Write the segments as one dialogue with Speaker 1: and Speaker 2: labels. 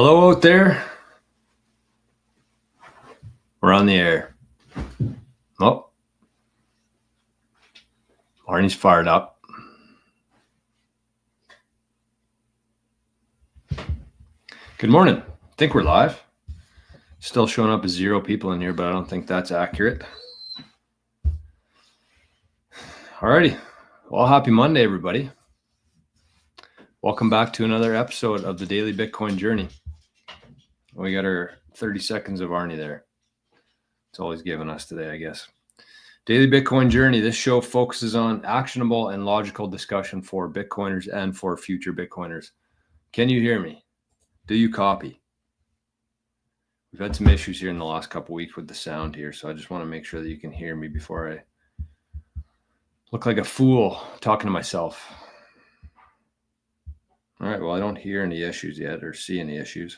Speaker 1: Hello out there. We're on the air. Oh, Arnie's fired up. Good morning. I think we're live. Still showing up as 0 people in here, but I don't think that's accurate. Alrighty. Well, happy Monday, everybody. Welcome back to another episode of the Daily Bitcoin Journey. We got our 30 seconds of Arnie there. It's all he's given us today, I guess. Daily Bitcoin Journey. This show focuses on actionable and logical discussion for Bitcoiners and for future Bitcoiners. Can you hear me? Do you copy? We've had some issues here in the last couple of weeks with the sound here, so I just want to make sure that you can hear me before I look like a fool talking to myself. All right, well, I don't hear any issues yet or see any issues.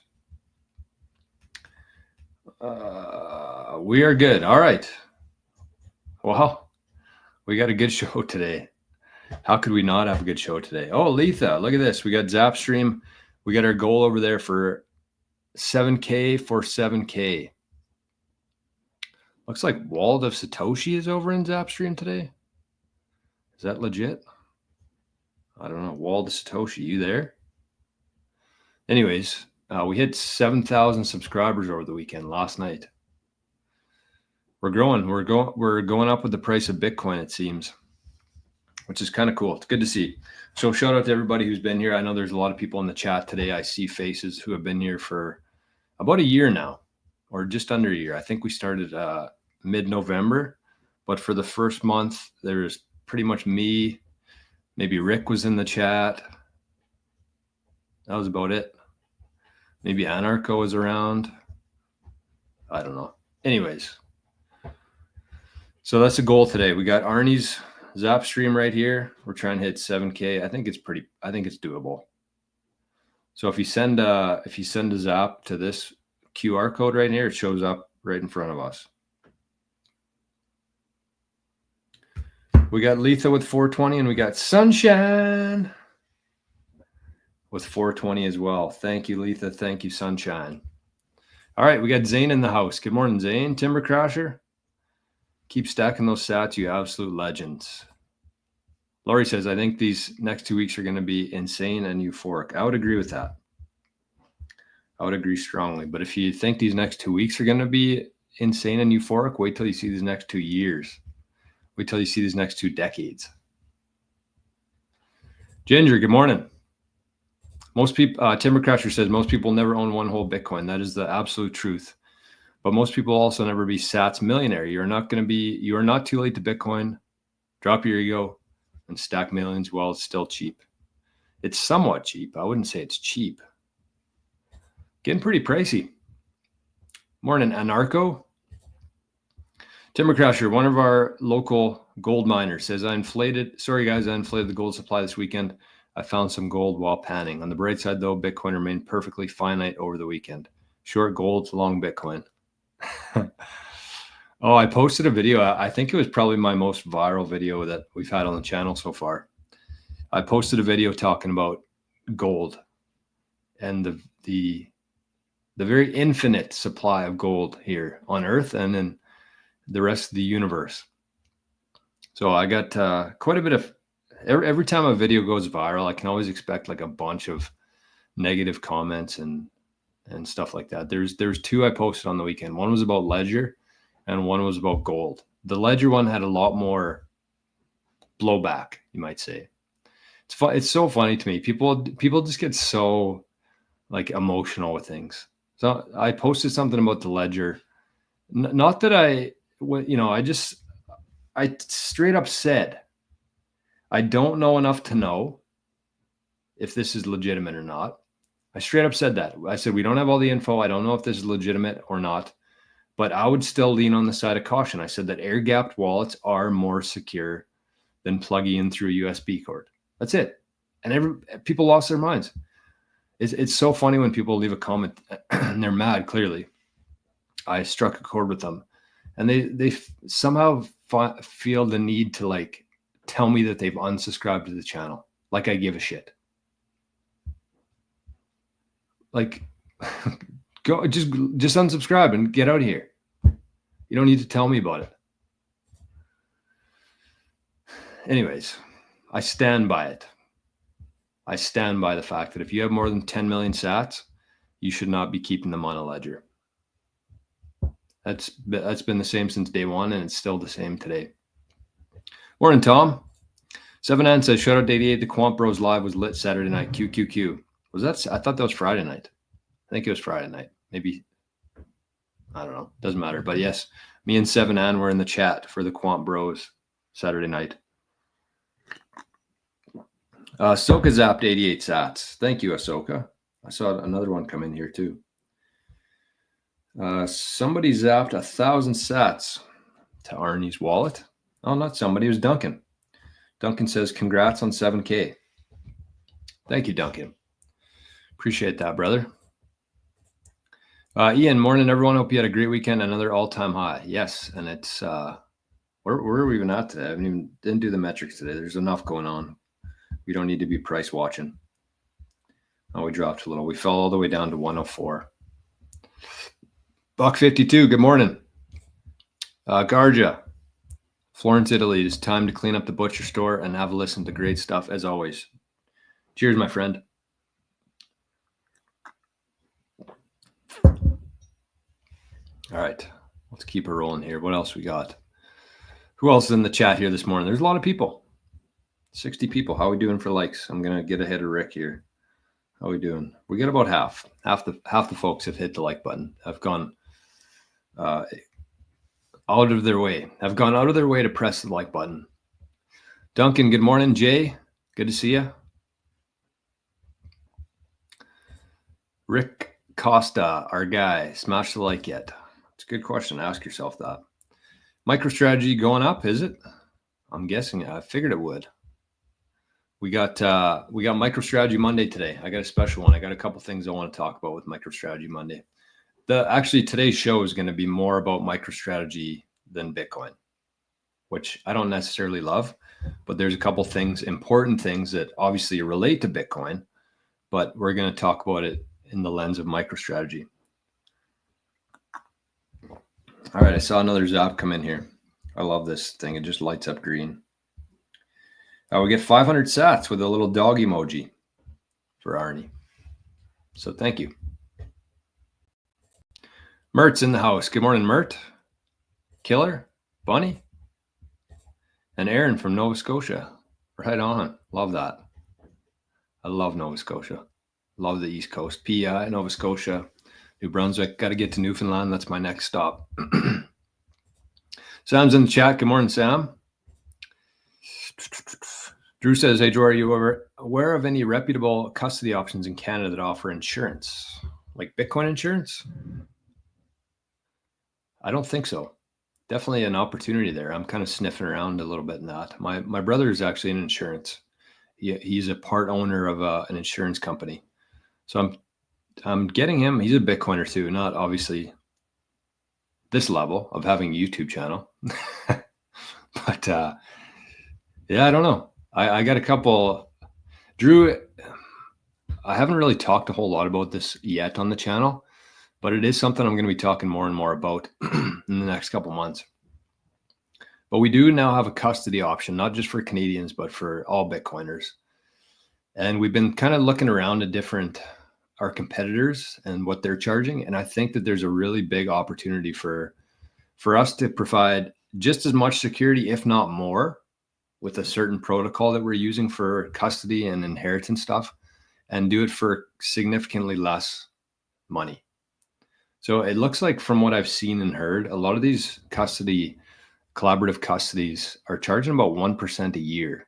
Speaker 1: We are good. All right. Well, we got a good show today. How could we not have a good show today? Oh, Letha, look at this. We got Zapstream. We got our goal over there for 7K for 7K. Looks like Wallet of Satoshi is over in Zapstream today. Is that legit? I don't know. Wallet of Satoshi, you there? Anyways, we hit 7,000 subscribers over the weekend last night. We're growing. We're going up with the price of Bitcoin, it seems, which is kind of cool. It's good to see. So shout out to everybody who's been here. I know there's a lot of people in the chat today. I see faces who have been here for about a year now, or just under a year. I think we started mid-November, but for the first month, there's pretty much me. Maybe Rick was in the chat. That was about it. Maybe Anarcho was around. I don't know. Anyways, so that's the goal today. We got Arnie's Zapstream right here. We're trying to hit 7K. I think it's doable. So if you send a Zap to this QR code right here, it shows up right in front of us. We got Letha with 420, and we got Sunshine with 420 as well. Thank you, Letha. Thank you, Sunshine. All right, we got Zane in the house. Good morning, Zane. Timber Crasher. Keep stacking those sats, you absolute legends. Laurie says, I think these next 2 weeks are going to be insane and euphoric. I would agree with that. I would agree strongly. But if you think these next 2 weeks are going to be insane and euphoric, wait till you see these next 2 years. Wait till you see these next 2 decades. Ginger, good morning. Most people, Timber Crasher says, most people never own one whole Bitcoin. That is the absolute truth. But most people also never be Sats millionaire. You are not too late to Bitcoin. Drop your ego and stack millions while it's still cheap. It's somewhat cheap. I wouldn't say it's cheap. Getting pretty pricey. Morning, Anarcho. Timber Crasher, one of our local gold miners, says, sorry guys, I inflated the gold supply this weekend. I found some gold while panning. On the bright side though, Bitcoin remained perfectly finite over the weekend. Short gold, long Bitcoin. Oh, I posted a video. I think it was probably my most viral video that we've had on the channel so far. I posted a video talking about gold and the very infinite supply of gold here on Earth and in the rest of the universe. So I got quite a bit of, every time a video goes viral, I can always expect like a bunch of negative comments and stuff like that. There's 2 I posted on the weekend. One was about Ledger and one was about gold. The Ledger one had a lot more blowback, you might say. It's so funny to me. People just get so like emotional with things. So I posted something about the Ledger. Not that I straight up said, I don't know enough to know if this is legitimate or not. I straight up said that. I said, we don't have all the info. I don't know if this is legitimate or not, but I would still lean on the side of caution. I said that air-gapped wallets are more secure than plugging in through a USB cord. That's it. And people lost their minds. It's so funny when people leave a comment and they're mad, clearly. I struck a chord with them. And they somehow feel the need to like tell me that they've unsubscribed to the channel. Like I give a shit. Like, Go just unsubscribe and get out of here. You don't need to tell me about it. Anyways, I stand by it. I stand by the fact that if you have more than 10 million sats, you should not be keeping them on a ledger. That's been the same since day one, and it's still the same today. Morning, Tom. 7N says, shout out to 88. The Quant Bros Live was lit Saturday night. QQQ. Was that? I thought that was Friday night. I think it was Friday night. Maybe. I don't know. Doesn't matter. But yes, me and 7N were in the chat for the Quant Bros Saturday night. Ahsoka zapped 88 sats. Thank you, Ahsoka. I saw another one come in here too. Somebody zapped 1,000 sats to Arnie's wallet. Oh, not somebody. It was Duncan. Duncan says, congrats on 7K. Thank you, Duncan. Appreciate that, brother. Ian, morning, everyone. Hope you had a great weekend. Another all-time high. Yes, and it's where are we even at today? I didn't do the metrics today. There's enough going on. We don't need to be price watching. Oh, we dropped a little. We fell all the way down to 104. $1.52. Good morning. Garja, Florence, Italy. It's time to clean up the butcher store and have a listen to great stuff as always. Cheers, my friend. All right, let's keep it rolling here. What else we got? Who else is in the chat here this morning? There's a lot of people. 60 people. How are we doing for likes? I'm gonna get ahead of Rick here. How are we doing? We got about half. Half the folks have hit the like button. Have gone out of their way. Have gone out of their way to press the like button. Duncan, good morning. Jay, good to see you. Rick Costa, our guy, smash the like yet? It's a good question. Ask yourself that. MicroStrategy going up, is it? I'm guessing. I figured it would. We got MicroStrategy Monday today. I got a special one. I got a couple things I want to talk about with MicroStrategy Monday. Actually, today's show is going to be more about MicroStrategy than Bitcoin, which I don't necessarily love, but there's a couple things, important things that obviously relate to Bitcoin, but we're going to talk about it in the lens of MicroStrategy. All right, I saw another zap come in here. I love this thing. It just lights up green. We get 500 sats with a little dog emoji for Arnie. So thank you. Mert's in the house. Good morning, Mert. Killer, Bunny, and Aaron from Nova Scotia. Right on. Love that. I love Nova Scotia. Love the East Coast. PEI, Nova Scotia, New Brunswick. Got to get to Newfoundland. That's my next stop. Sam's in the chat. Good morning, Sam. Drew says, hey, Drew, are you aware of any reputable custody options in Canada that offer insurance? Like Bitcoin insurance? I don't think so. Definitely an opportunity there. I'm kind of sniffing around a little bit in that. My brother is actually in insurance. He's a part owner of an insurance company. So I'm getting him. He's a Bitcoiner too, not obviously this level of having a YouTube channel. But yeah, I don't know. I got a couple. Drew, I haven't really talked a whole lot about this yet on the channel, but it is something I'm going to be talking more and more about in the next couple months. But we do now have a custody option, not just for Canadians, but for all Bitcoiners. And we've been kind of looking around at our competitors and what they're charging. And I think that there's a really big opportunity for us to provide just as much security, if not more, with a certain protocol that we're using for custody and inheritance stuff, and do it for significantly less money. So it looks like, from what I've seen and heard, a lot of these collaborative custodies are charging about 1% a year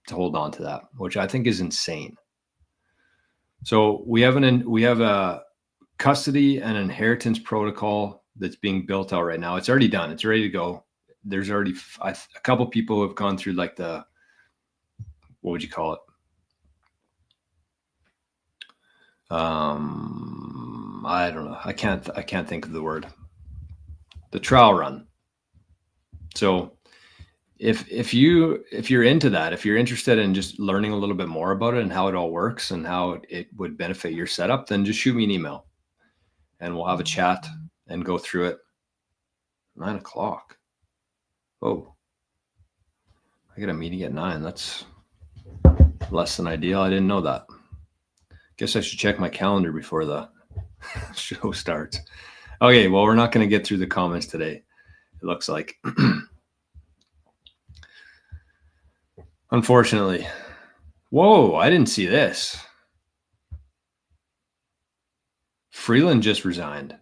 Speaker 1: to hold on to that, which I think is insane. So we have a custody and inheritance protocol that's being built out right now. It's already done. It's ready to go. There's already a couple people who have gone through like what would you call it? I don't know. I can't think of the word. The trial run. So if you're into that, if you're interested in just learning a little bit more about it and how it all works and how it would benefit your setup, then just shoot me an email. and we'll have a chat and go through it. 9 o'clock. Oh, I got a meeting at 9. That's less than ideal. I didn't know that. Guess I should check my calendar before the show starts. Okay, well, we're not going to get through the comments today, it looks like. Unfortunately. Whoa, I didn't see this. Freeland just resigned.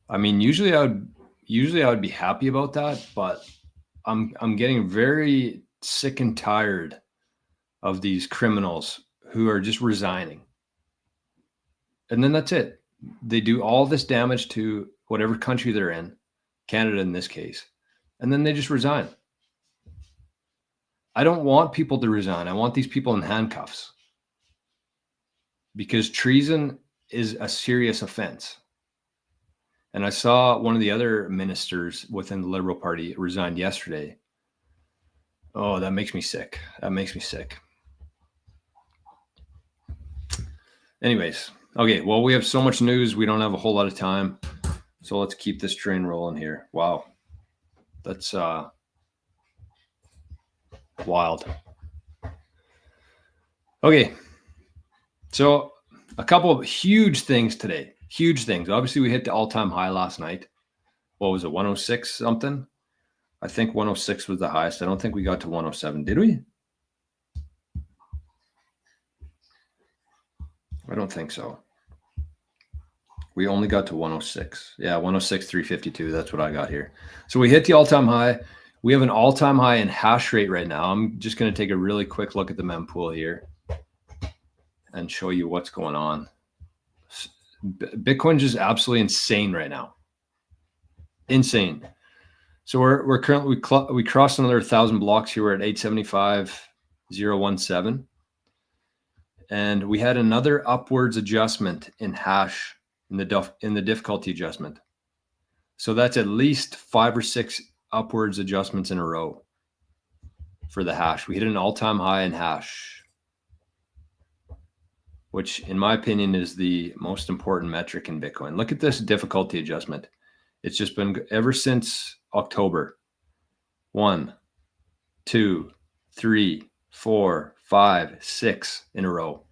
Speaker 1: I mean, usually I would be happy about that, but I'm getting very sick and tired of these criminals who are just resigning. And then that's it. They do all this damage to whatever country they're in, Canada in this case, and then they just resign. I don't want people to resign. I want these people in handcuffs, because treason is a serious offense. And I saw one of the other ministers within the Liberal Party resigned yesterday. Oh, that makes me sick. That makes me sick. Anyways, okay, well, we have so much news. We don't have a whole lot of time. So let's keep this train rolling here. Wow. That's wild. Okay. So a couple of huge things today. Huge things. Obviously, we hit the all-time high last night. What was it, 106 something? I think 106 was the highest. I don't think we got to 107. Did we? I don't think so. We only got to 106. Yeah, 106, 352. That's what I got here. So we hit the all-time high. We have an all-time high in hash rate right now. I'm just going to take a really quick look at the mempool here and show you what's going on. Bitcoin is just absolutely insane right now. Insane. So we're currently, we crossed another 1,000 blocks here. We're at 875,017. And we had another upwards adjustment in hash in the difficulty adjustment. So that's at least 5 or 6 upwards adjustments in a row for the hash. We hit an all-time high in hash, which in my opinion is the most important metric in Bitcoin. Look at this difficulty adjustment. It's just been ever since October. 1, 2, 3, 4, 5, 6 in a row.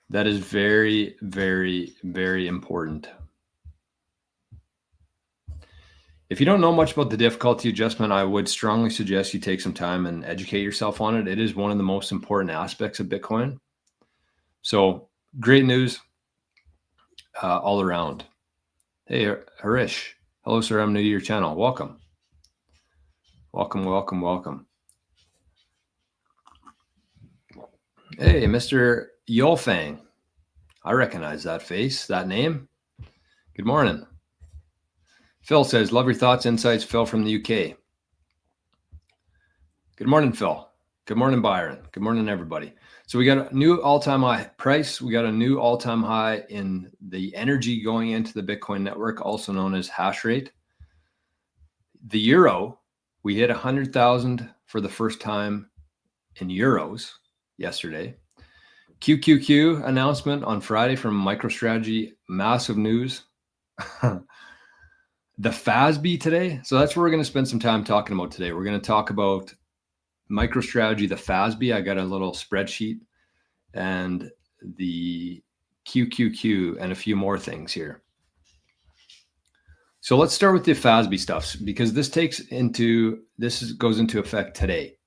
Speaker 1: That is very, very, very important. If you don't know much about the difficulty adjustment, I would strongly suggest you take some time and educate yourself on it. It is one of the most important aspects of Bitcoin. So great news all around. Hey, Harish. Hello, sir. I'm new to your channel. Welcome. Welcome, welcome, welcome. Hey, Mr. Yolfang. I recognize that face, that name. Good morning. Phil says, love your thoughts, insights. Phil from the UK. Good morning, Phil. Good morning, Byron. Good morning, everybody. So we got a new all-time high price. We got a new all-time high in the energy going into the Bitcoin network, also known as hash rate. The euro, we hit 100,000 for the first time in euros yesterday. QQQ announcement on Friday from MicroStrategy, massive news. The FASB today. So that's what we're going to spend some time talking about today. We're going to talk about MicroStrategy, the FASB. I got a little spreadsheet and the QQQ and a few more things here. So let's start with the FASB stuff, because this goes into effect today,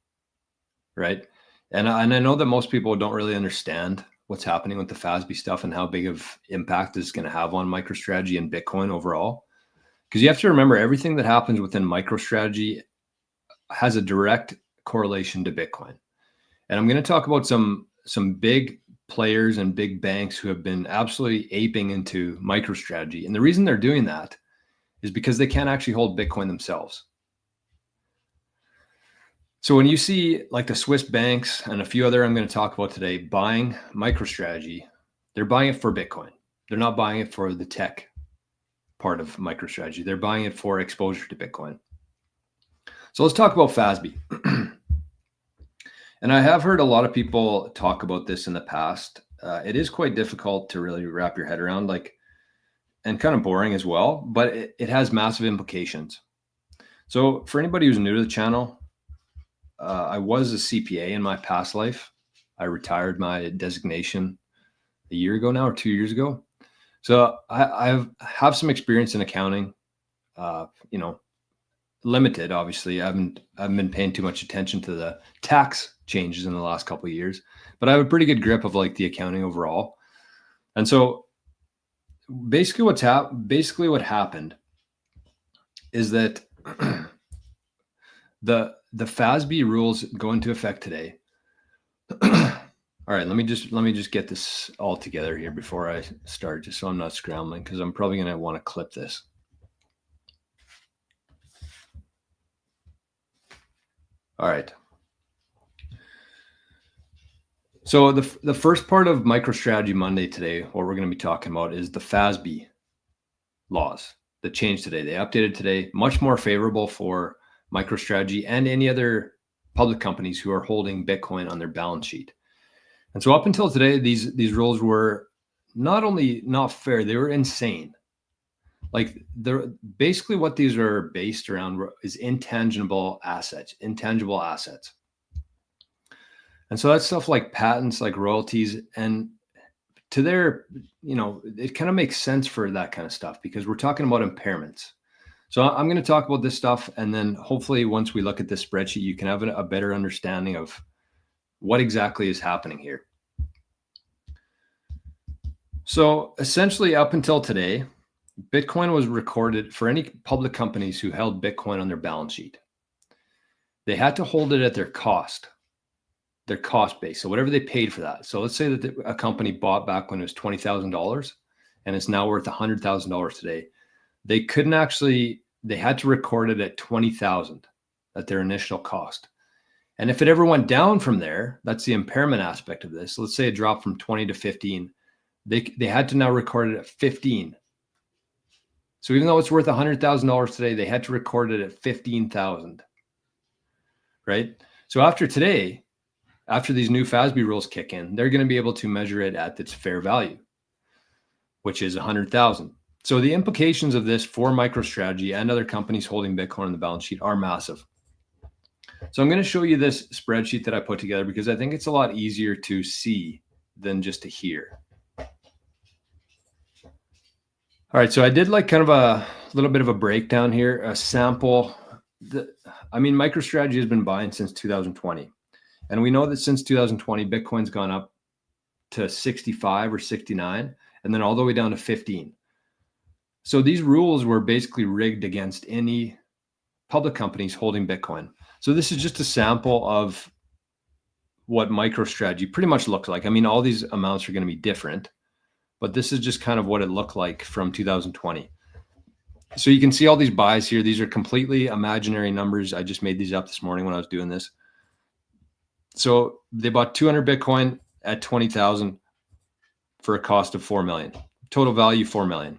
Speaker 1: right? And I know that most people don't really understand what's happening with the FASB stuff and how big of impact it's going to have on MicroStrategy and Bitcoin overall. Because you have to remember, everything that happens within MicroStrategy has a direct correlation to Bitcoin. And I'm going to talk about some big players and big banks who have been absolutely aping into MicroStrategy. And the reason they're doing that is because they can't actually hold Bitcoin themselves. So when you see like the Swiss banks and a few other I'm going to talk about today buying MicroStrategy, they're buying it for Bitcoin. They're not buying it for the tech part of MicroStrategy. They're buying it for exposure to Bitcoin. So let's talk about FASB. And I have heard a lot of people talk about this in the past. It is quite difficult to really wrap your head around, like, and kind of boring as well, but it has massive implications. So for anybody who's new to the channel, I was a CPA in my past life. I retired my designation a year ago now, or 2 years ago. So I have some experience in accounting, you know, limited, obviously. I haven't been paying too much attention to the tax changes in the last couple of years, but I have a pretty good grip of like the accounting overall. And so basically what happened is that the FASB rules go into effect today. All right, let me just get this all together here before I start, just so I'm not scrambling, because I'm probably going to want to clip this. All right. So the first part of MicroStrategy Monday today, what we're going to be talking about is the FASB laws that changed today. They updated today, much more favorable for MicroStrategy and any other public companies who are holding Bitcoin on their balance sheet. And so up until today, these rules were not only not fair, they were insane. Like they're basically what these are based around is intangible assets. And so that's stuff like patents, like royalties, and to their, you know, it kind of makes sense for that kind of stuff because we're talking about impairments. So I'm going to talk about this stuff, and then hopefully once we look at this spreadsheet, you can have a better understanding of what exactly is happening here. So essentially up until today, Bitcoin was recorded for any public companies who held Bitcoin on their balance sheet. They had to hold it at their cost base. So whatever they paid for that. So let's say that a company bought back when it was $20,000 and it's now worth $100,000 today. They had to record it at 20,000 at their initial cost. And if it ever went down from there, that's the impairment aspect of this. Let's say it dropped from 20 to 15. They had to now record it at 15. So even though it's worth $100,000 today, they had to record it at 15,000, right? So after today, after these new FASB rules kick in, they're going to be able to measure it at its fair value, which is 100,000. So the implications of this for MicroStrategy and other companies holding Bitcoin on the balance sheet are massive. So I'm going to show you this spreadsheet that I put together because I think it's a lot easier to see than just to hear. All right, so I did like kind of a little bit of a breakdown here, a sample. MicroStrategy has been buying since 2020. And we know that since 2020, Bitcoin's gone up to 65 or 69, and then all the way down to 15. So these rules were basically rigged against any public companies holding Bitcoin. So this is just a sample of what MicroStrategy pretty much looks like. I mean, all these amounts are going to be different, but this is just kind of what it looked like from 2020. So you can see all these buys here. These are completely imaginary numbers. I just made these up this morning when I was doing this. So they bought 200 Bitcoin at 20,000 for a cost of 4 million. Total value 4 million.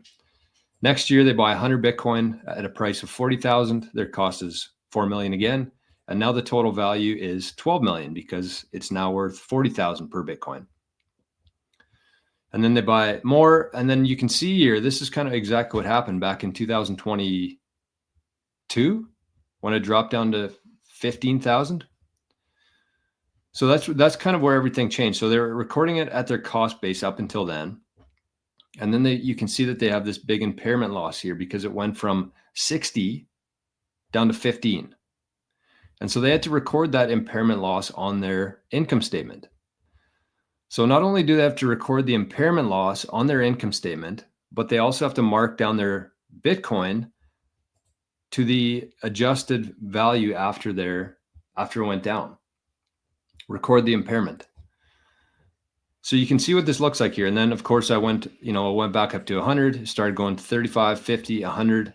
Speaker 1: Next year they buy 100 Bitcoin at a price of 40,000. Their cost is 4 million again, and now the total value is 12 million because it's now worth 40,000 per Bitcoin. And then they buy more, and then you can see here this is kind of exactly what happened back in 2022 when it dropped down to 15,000. So that's kind of where everything changed. So they're recording it at their cost base up until then. And then you can see that they have this big impairment loss here because it went from 60 down to 15. And so they had to record that impairment loss on their income statement. So not only do they have to record the impairment loss on their income statement, but they also have to mark down their Bitcoin to the adjusted value after it went down. Record the impairment. So you can see what this looks like here. And then of course I went back up to 100, started going to 35, 50, 100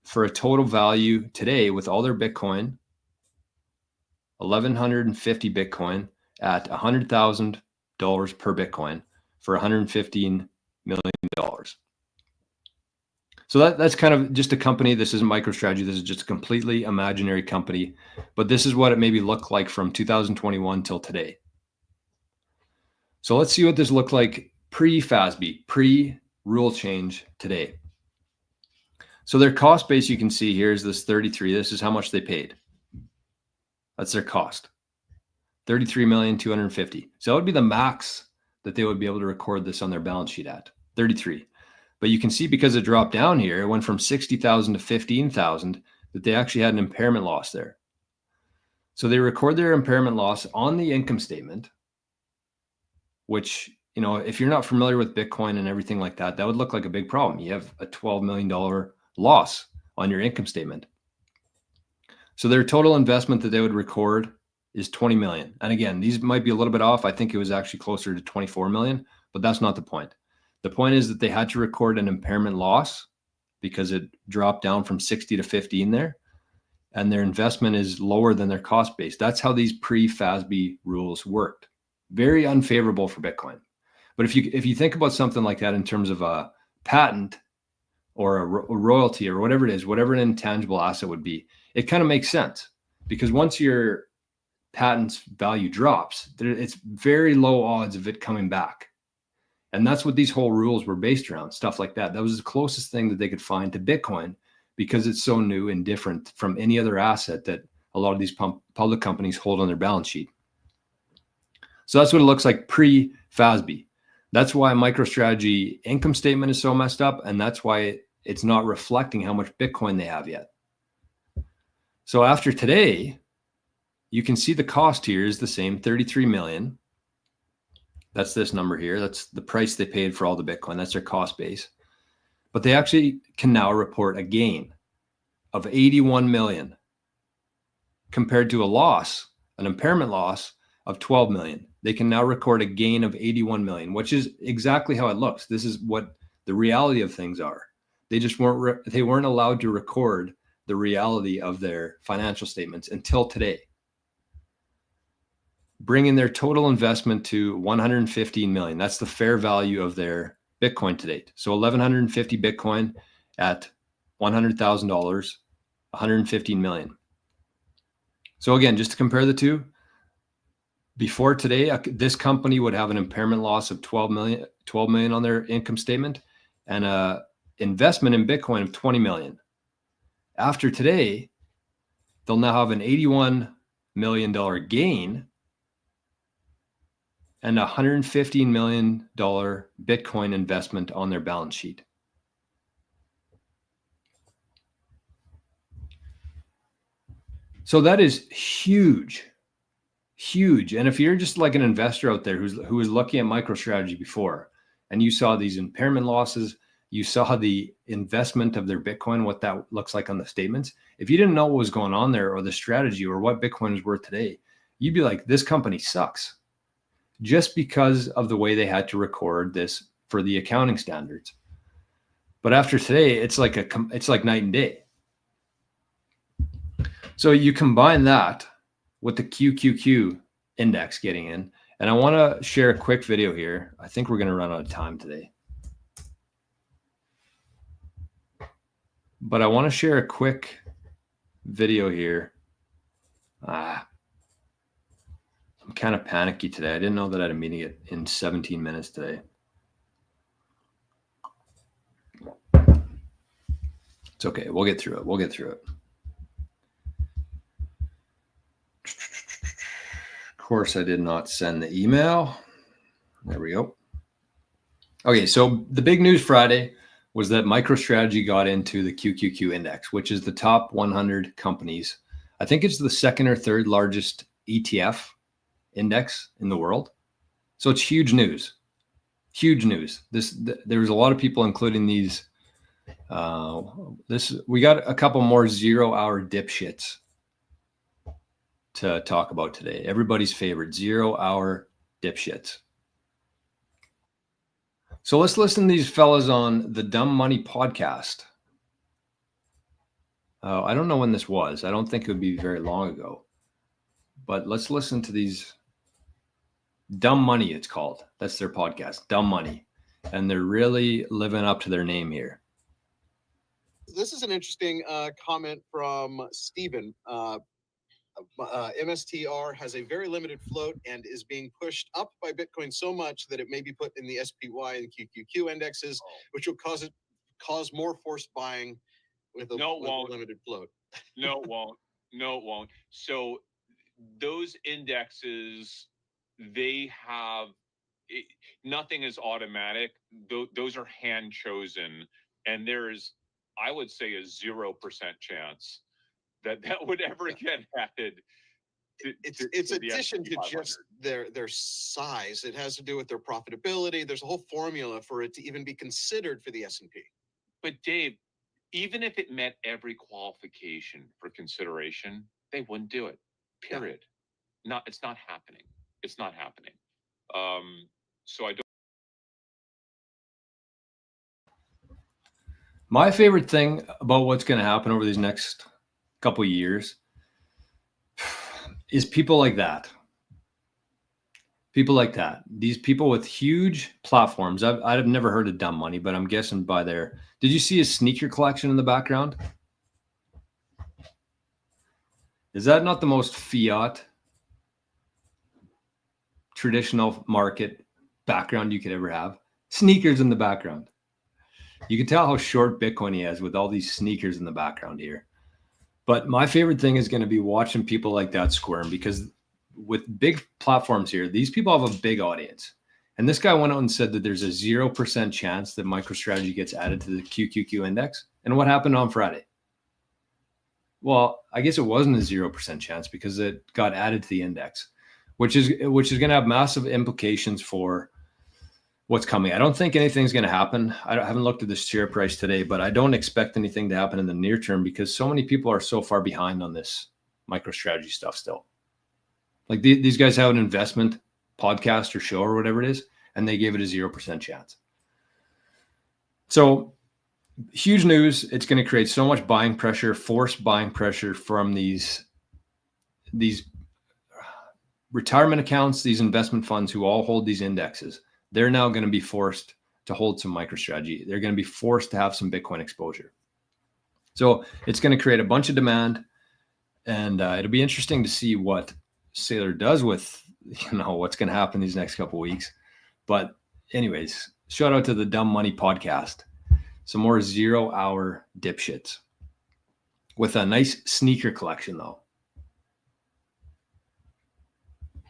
Speaker 1: for a total value today with all their Bitcoin, 1,150 Bitcoin at $100,000 per Bitcoin for $115 million. So that's kind of just a company. This isn't MicroStrategy. This is just a completely imaginary company. But this is what it maybe looked like from 2021 till today. So let's see what this looked like pre-FASB, pre-rule change today. So their cost base, you can see here is this 33. This is how much they paid. That's their cost. 33,250,000. So that would be the max that they would be able to record this on their balance sheet at 33. But you can see because it dropped down here, it went from 60,000 to 15,000, that they actually had an impairment loss there. So they record their impairment loss on the income statement, which, you know, if you're not familiar with Bitcoin and everything like that, that would look like a big problem. You have a $12 million loss on your income statement. So their total investment that they would record is 20 million. And again, these might be a little bit off. I think it was actually closer to 24 million, but that's not the point. The point is that they had to record an impairment loss because it dropped down from 60 to 15 there, and their investment is lower than their cost base. That's how these pre-FASB rules worked. Very unfavorable for Bitcoin. But if you think about something like that in terms of a patent or a royalty or whatever it is, whatever an intangible asset would be, it kind of makes sense, because once your patent's value drops, it's very low odds of it coming back. And that's what these whole rules were based around, stuff like that. That was the closest thing that they could find to Bitcoin, because it's so new and different from any other asset that a lot of these public companies hold on their balance sheet. So that's what it looks like pre-FASB. That's why MicroStrategy income statement is so messed up, and that's why it's not reflecting how much Bitcoin they have yet. So after today, you can see the cost here is the same, 33 million. That's this number here. That's the price they paid for all the Bitcoin. That's their cost base. But they actually can now report a gain of 81 million compared to a loss, an impairment loss of 12 million. They can now record a gain of 81 million, which is exactly how it looks. This is what the reality of things are. They just weren't allowed to record the reality of their financial statements until today, bringing their total investment to 115 million. That's the fair value of their Bitcoin to date. So 1,150 Bitcoin at $100,000, 115 million. So again, just to compare the two, before today, this company would have an impairment loss of 12 million on their income statement and a investment in Bitcoin of 20 million. After today, they'll now have an $81 million gain and a $115 million Bitcoin investment on their balance sheet. So that is huge, huge. And if you're just like an investor out there who was looking at MicroStrategy before, and you saw these impairment losses, you saw the investment of their Bitcoin, what that looks like on the statements. If you didn't know what was going on there or the strategy or what Bitcoin is worth today, you'd be like, this company sucks, just because of the way they had to record this for the accounting standards. But after today, it's like night and day. So you combine that with the QQQ index getting in, and I want to share a quick video here. I think we're going to run out of time today, but I want to share a quick video here. I'm kind of panicky today. I didn't know that I had a meeting in 17 minutes today. It's okay. We'll get through it. Of course, I did not send the email. There we go. Okay, so the big news Friday was that MicroStrategy got into the QQQ index, which is the top 100 companies. I think it's the second or third largest ETF index in the world. So it's huge news. Huge news. There's a lot of people, including these. We got a couple more 0-hour dipshits to talk about today. Everybody's favorite 0-hour dipshits. So let's listen to these fellas on the Dumb Money podcast. I don't know when this was. I don't think it would be very long ago. But let's listen to these. Dumb Money, it's called. That's their podcast, Dumb Money. And they're really living up to their name here.
Speaker 2: This is an interesting comment from Stephen. MSTR has a very limited float and is being pushed up by Bitcoin so much that it may be put in the SPY and QQQ indexes, which will cause more forced buying with a limited float.
Speaker 3: No, it won't. No, it won't. So those indexes, they have nothing is automatic. Those are hand chosen, and there's, I would say, a 0% chance that would ever get added.
Speaker 2: It's addition to just their size. It has to do with their profitability. There's a whole formula for it to even be considered for the S&P.
Speaker 3: But Dave, even if it met every qualification for consideration, they wouldn't do it. Period. Yeah. It's not happening. It's not happening. So I don't.
Speaker 1: My favorite thing about what's going to happen over these next couple of years is people like that. People like that. These people with huge platforms. I've never heard of Dumb Money, but I'm guessing by their. Did you see his sneaker collection in the background? Is that not the most fiat, traditional market background you could ever have? Sneakers in the background. You can tell how short Bitcoin he has with all these sneakers in the background here. But my favorite thing is going to be watching people like that squirm, because with big platforms here, these people have a big audience. And this guy went out and said that there's a 0% chance that MicroStrategy gets added to the QQQ index. And what happened on Friday? Well, I guess it wasn't a 0% chance because it got added to the index, which is going to have massive implications for what's coming. I don't think anything's going to happen. I haven't looked at the share price today, but I don't expect anything to happen in the near term because so many people are so far behind on this MicroStrategy stuff still. Like these guys have an investment podcast or show or whatever it is, and they gave it a 0% chance. So huge news. It's going to create so much buying pressure, forced buying pressure from these retirement accounts, these investment funds who all hold these indexes. They're now going to be forced to hold some MicroStrategy. They're going to be forced to have some Bitcoin exposure. So it's going to create a bunch of demand, and it'll be interesting to see what Saylor does with, what's going to happen these next couple of weeks. But anyways, shout out to the Dumb Money podcast. Some more 0-hour dipshits with a nice sneaker collection, though.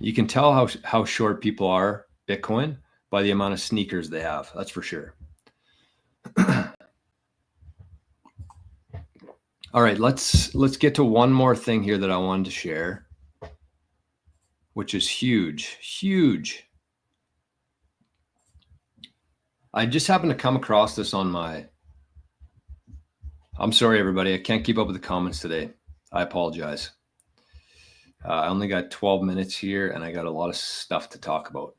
Speaker 1: You can tell how short people are Bitcoin by the amount of sneakers they have. That's for sure. All right, let's get to one more thing here that I wanted to share, which is huge. I just happened to come across this on my. I'm sorry, everybody. I can't keep up with the comments today. I apologize. I only got 12 minutes here, and I got a lot of stuff to talk about.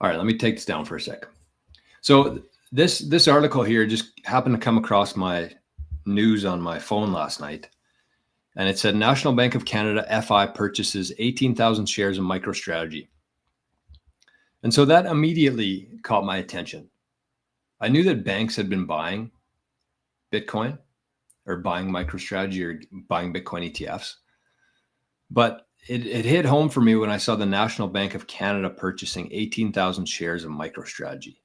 Speaker 1: All right, let me take this down for a sec. So this article here just happened to come across my news on my phone last night. And it said National Bank of Canada FI purchases 18,000 shares of MicroStrategy. And so that immediately caught my attention. I knew that banks had been buying Bitcoin or buying MicroStrategy or buying Bitcoin ETFs. But it hit home for me when I saw the National Bank of Canada purchasing 18,000 shares of MicroStrategy.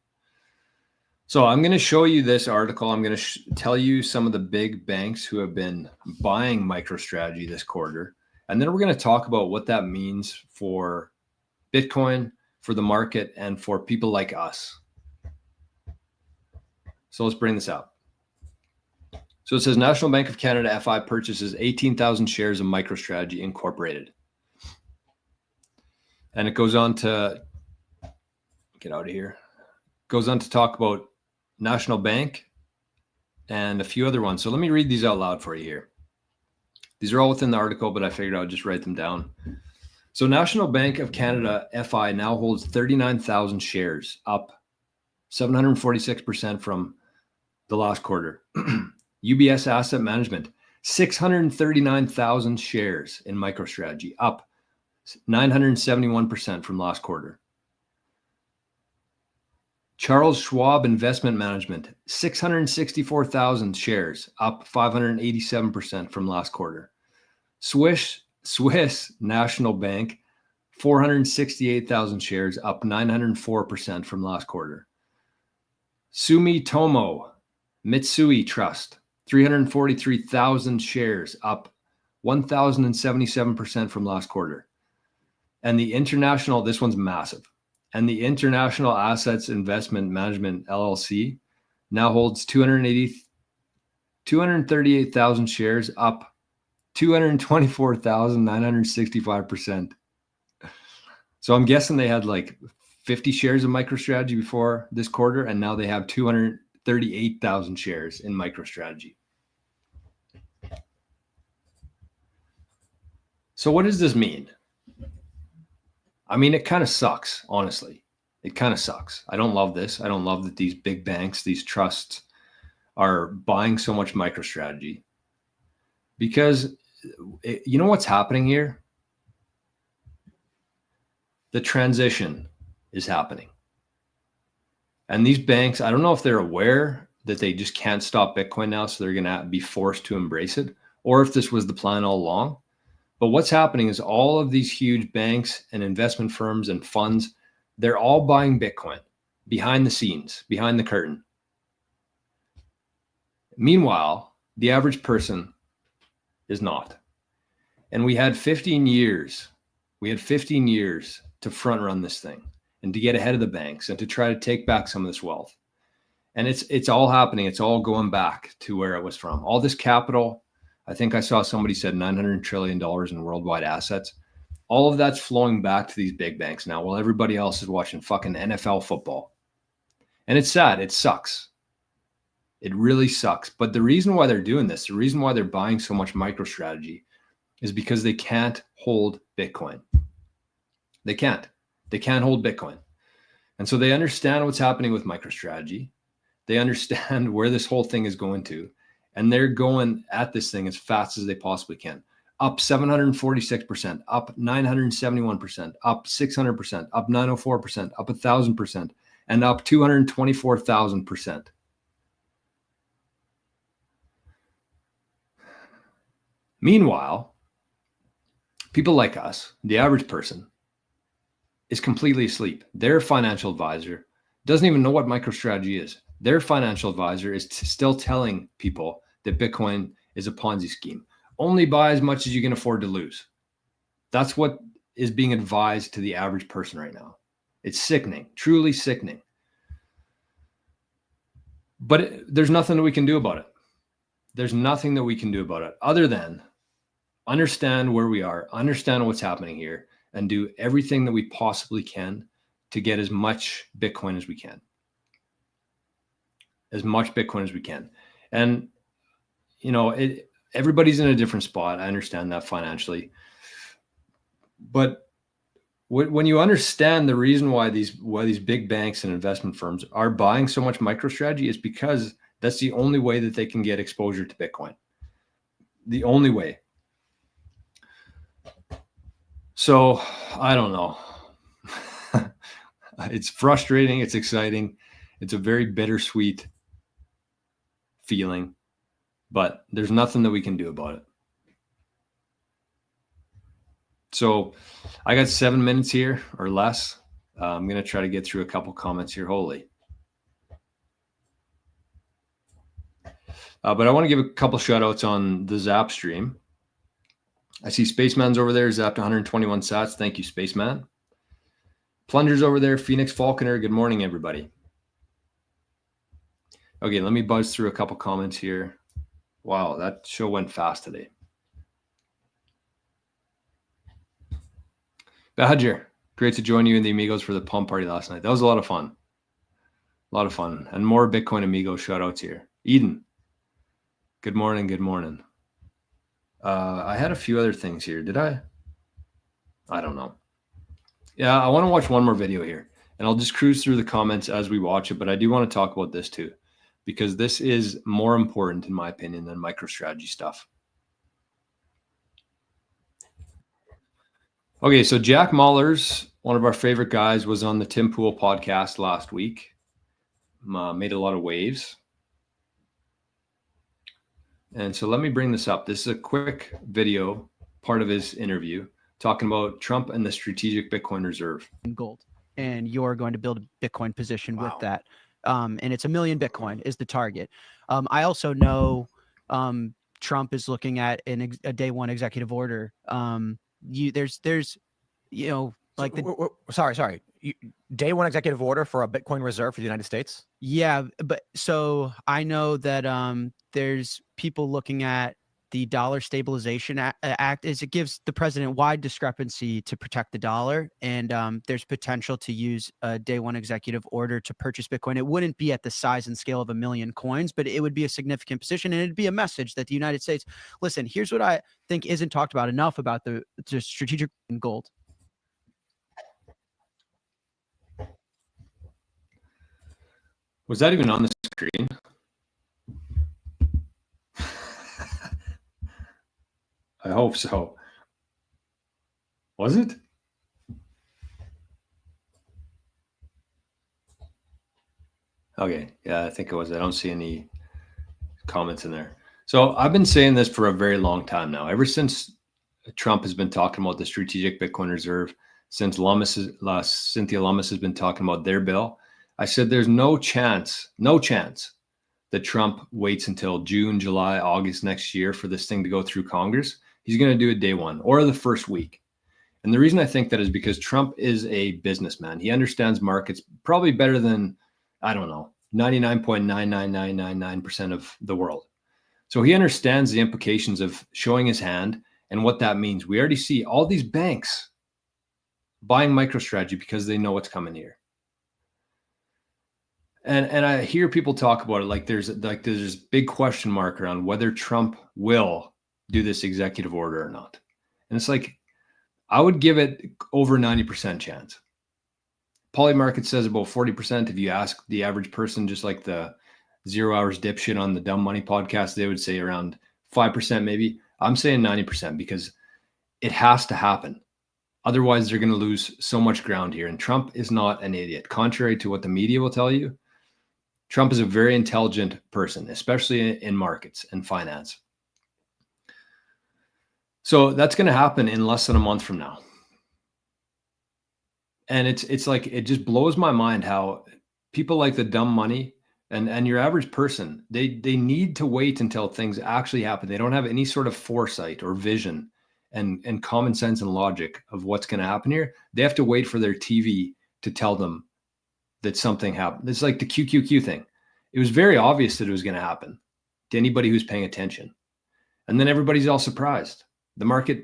Speaker 1: So I'm going to show you this article. I'm going to tell you some of the big banks who have been buying MicroStrategy this quarter. And then we're going to talk about what that means for Bitcoin, for the market, and for people like us. So let's bring this up. So it says National Bank of Canada FI purchases 18,000 shares of MicroStrategy Incorporated. And it goes on to get out of here. Goes on to talk about National Bank and a few other ones. So let me read these out loud for you here. These are all within the article, but I figured I would just write them down. So National Bank of Canada FI now holds 39,000 shares, up 746% from the last quarter. UBS Asset Management, 639,000 shares in MicroStrategy, up 971% from last quarter. Charles Schwab Investment Management, 664,000 shares, up 587% from last quarter. Swiss National Bank, 468,000 shares, up 904% from last quarter. Sumitomo Mitsui Trust, 343,000 shares, up 1,077% from last quarter. And the international, this one's massive. And the International Assets Investment Management LLC now holds 238,000 shares, up 224,965%. So I'm guessing they had like 50 shares of MicroStrategy before this quarter, and now they have 238,000 shares in MicroStrategy. So what does this mean? I mean, it kind of sucks, honestly. It kind of sucks. I don't love this. I don't love that these big banks, these trusts are buying so much MicroStrategy, because you know what's happening here? The transition is happening. And these banks, I don't know if they're aware that they just can't stop Bitcoin now, so they're going to be forced to embrace it, or if this was the plan all along. But what's happening is all of these huge banks and investment firms and funds, they're all buying Bitcoin behind the scenes, behind the curtain. Meanwhile, the average person is not. And we had 15 years. We had 15 years to front run this thing and to get ahead of the banks and to try to take back some of this wealth. And it's all happening. It's all going back to where it was from. All this capital, I think I saw somebody said $900 trillion in worldwide assets. All of that's flowing back to these big banks now, while everybody else is watching fucking NFL football. And it's sad. It sucks. It really sucks. But the reason why they're doing this, the reason why they're buying so much MicroStrategy is because they can't hold Bitcoin. They can't. They can't hold Bitcoin. And so they understand what's happening with MicroStrategy. They understand where this whole thing is going to. And they're going at this thing as fast as they possibly can. Up 746%, up 971%, up 600%, up 904%, up 1,000%, and up 224,000%. Meanwhile, people like us, the average person, is completely asleep. Their financial advisor doesn't even know what MicroStrategy is. Their financial advisor is still telling people that Bitcoin is a Ponzi scheme. Only buy as much as you can afford to lose. That's what is being advised to the average person right now. It's sickening, truly sickening. But there's nothing that we can do about it. There's nothing that we can do about it other than understand where we are, understand what's happening here, and do everything that we possibly can to get as much Bitcoin as we can. As much Bitcoin as we can. And, you know, everybody's in a different spot. I understand that financially. But when you understand the reason why these big banks and investment firms are buying so much MicroStrategy, is because that's the only way that they can get exposure to Bitcoin. The only way. So I don't know. It's frustrating. It's exciting. It's a very bittersweet feeling, but there's nothing that we can do about it. So I got 7 minutes here or less. I'm going to try to get through a couple comments here. Holy. But I want to give a couple shout outs on the Zap stream. I see Spaceman's over there, zapped 121 sats. Thank you, Spaceman. Plunger's over there, Phoenix Falconer. Good morning, everybody. Okay, let me buzz through a couple comments here. Wow, that show went fast today. Badger, great to join you in the Amigos for the pump party last night. That was a lot of fun. A lot of fun. And more Bitcoin Amigos shout outs here. Eden, good morning, good morning. I had a few other things here. Did I? I don't know. Yeah, I want to watch one more video here, and I'll just cruise through the comments as we watch it, but I do want to talk about this too, because this is more important, in my opinion, than MicroStrategy stuff. Okay, so Jack Mullers, one of our favorite guys, was on the Tim Pool podcast last week, made a lot of waves. And so let me bring this up. This is a quick video, part of his interview, talking about Trump and the strategic Bitcoin reserve.
Speaker 4: Gold, and you're going to build a Bitcoin position
Speaker 1: Wow.
Speaker 4: with that. And it's 1 million Bitcoin is the target. I also know Trump is looking at a day one executive order. There's, you know, like
Speaker 5: sorry. Day one executive order for a Bitcoin reserve for the United States?
Speaker 4: Yeah, but so I know that there's people looking at the Dollar Stabilization Act is it gives the president wide discrepancy to protect the dollar. And there's potential to use a day one executive order to purchase Bitcoin. It wouldn't be at the size and scale of 1 million coins, but it would be a significant position. And it'd be a message that the United States, listen, here's what I think isn't talked about enough about the strategic gold.
Speaker 1: Was that even on the screen? I hope so. Was it? Okay, yeah, I think it was. I don't see any comments in there. So I've been saying this for a very long time now. Ever since Trump has been talking about the strategic Bitcoin reserve, since Cynthia Lummis has been talking about their bill, I said there's no chance that Trump waits until June, July, August next year for this thing to go through Congress. He's going to do it day one or the first week. And the reason I think that is because Trump is a businessman. He understands markets probably better than, I don't know, 99.99999% of the world. So he understands the implications of showing his hand and what that means. We already see all these banks buying MicroStrategy because they know what's coming here. And I hear people talk about it like there's this big question mark around whether Trump will do this executive order or not. And it's like, I would give it over 90% chance. Polymarket says about 40%. If you ask the average person, just like the 0 hours dipshit on the Dumb Money podcast, they would say around 5% maybe. I'm saying 90% because it has to happen. Otherwise, they're going to lose so much ground here. And Trump is not an idiot. Contrary to what the media will tell you, Trump is a very intelligent person, especially in markets and finance. So that's going to happen in less than a month from now. And it's like, it just blows my mind how people like the Dumb Money and your average person, they need to wait until things actually happen. They don't have any sort of foresight or vision and common sense and logic of what's going to happen here. They have to wait for their TV to tell them that something happened. It's like the QQQ thing. It was very obvious that it was going to happen to anybody who's paying attention. And then everybody's all surprised. The market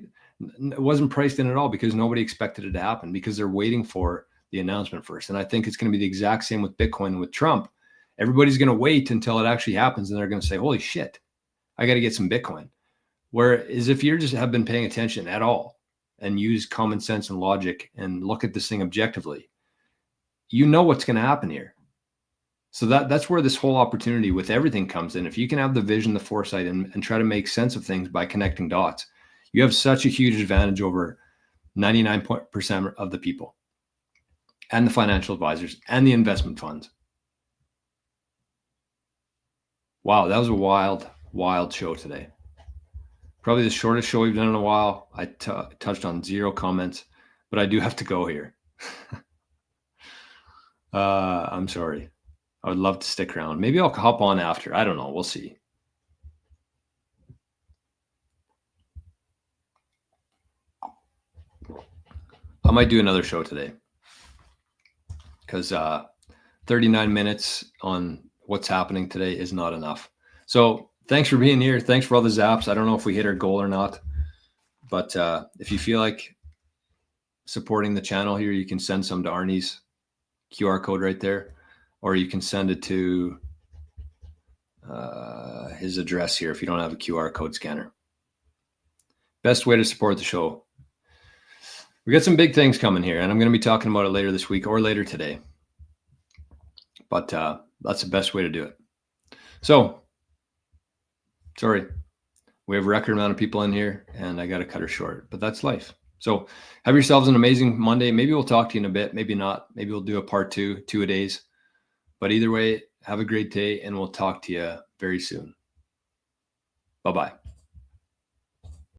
Speaker 1: wasn't priced in at all because nobody expected it to happen because they're waiting for the announcement first. And I think it's going to be the exact same with Bitcoin and with Trump. Everybody's going to wait until it actually happens. And they're going to say, holy shit, I got to get some Bitcoin. Whereas if you just have been paying attention at all and use common sense and logic and look at this thing objectively, you know what's going to happen here. So that's where this whole opportunity with everything comes in. If you can have the vision, the foresight, and try to make sense of things by connecting dots, you have such a huge advantage over 99% of the people and the financial advisors and the investment funds. Wow, that was a wild show today. Probably the shortest show we've done in a while. I touched on 0 comments, but I do have to go here. I'm sorry. I would love to stick around. Maybe I'll hop on after. I don't know. We'll see. I might do another show today because 39 minutes on what's happening today is not enough. So thanks for being here. Thanks for all the zaps. I don't know if we hit our goal or not, but if you feel like supporting the channel here, you can send some to Arnie's QR code right there, or you can send it to his address here if you don't have a QR code scanner. Best way to support the show. We got some big things coming here, and I'm going to be talking about it later this week or later today. But that's the best way to do it. So, sorry, we have a record amount of people in here, and I got to cut her short, but that's life. So have yourselves an amazing Monday. Maybe we'll talk to you in a bit. Maybe not. Maybe we'll do a part 2 a days. But either way, Have a great day, and we'll talk to you very soon. Bye-bye.